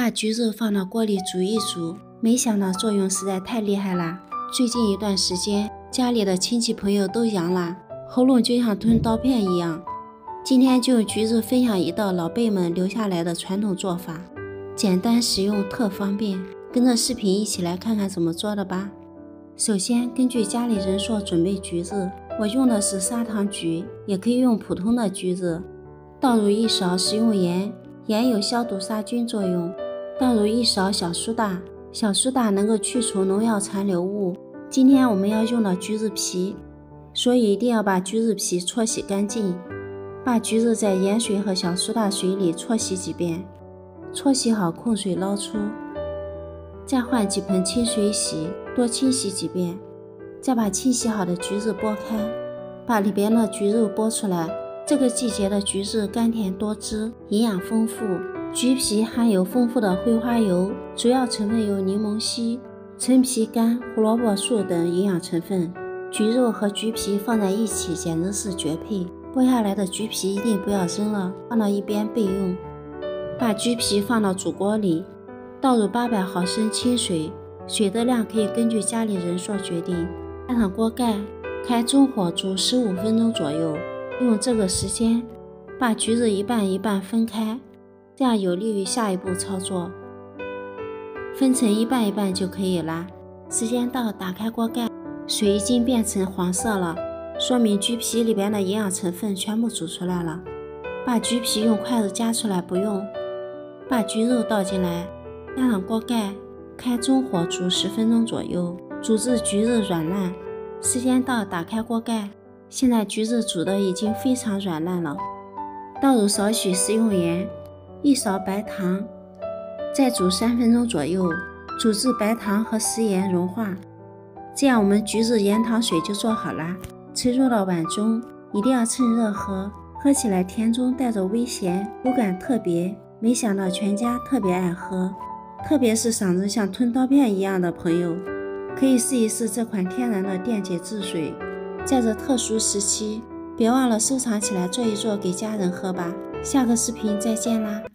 把橘子放到锅里煮一煮，没想到作用实在太厉害了。最近一段时间，家里的亲戚朋友都阳了，喉咙就像吞刀片一样。今天就用橘子分享一道老辈们留下来的传统做法，简单实用特方便，跟着视频一起来看看怎么做的吧。首先根据家里人数准备橘子，我用的是砂糖橘，也可以用普通的橘子。倒入1勺食用盐，盐有消毒杀菌作用。倒入1勺小苏打，小苏打能够去除农药残留物。今天我们要用到橘子皮，所以一定要把橘子皮搓洗干净。把橘子在盐水和小苏打水里搓洗几遍，搓洗好控水捞出，再换几盆清水洗，多清洗几遍。再把清洗好的橘子剥开，把里边的橘肉剥出来。这个季节的橘子甘甜多汁，营养丰富。橘皮含有丰富的挥发油，主要成分有柠檬烯、陈皮苷、胡萝卜素等营养成分。橘肉和橘皮放在一起简直是绝配。剥下来的橘皮一定不要扔了，放到一边备用。把橘皮放到煮锅里，倒入800毫升清水，水的量可以根据家里人数决定。盖上锅盖，开中火煮15分钟左右。用这个时间把橘子一半一半分开，这样有利于下一步操作。分成一半一半就可以了。时间到，打开锅盖，水已经变成黄色了，说明橘皮里边的营养成分全部煮出来了。把橘皮用筷子夹出来不用。把橘肉倒进来，盖上锅盖，开中火煮10分钟左右，煮至橘子软烂。时间到，打开锅盖，现在橘子煮的已经非常软烂了。倒入少许食用盐，1勺白糖，再煮3分钟左右，煮至白糖和食盐融化。这样我们橘子盐糖水就做好了。盛入到碗中，一定要趁热喝，喝起来甜中带着微咸，口感特别。没想到全家特别爱喝，特别是嗓子像吞刀片一样的朋友，可以试一试这款天然的电解质水。在这特殊时期，别忘了收藏起来做一做给家人喝吧。下个视频再见啦。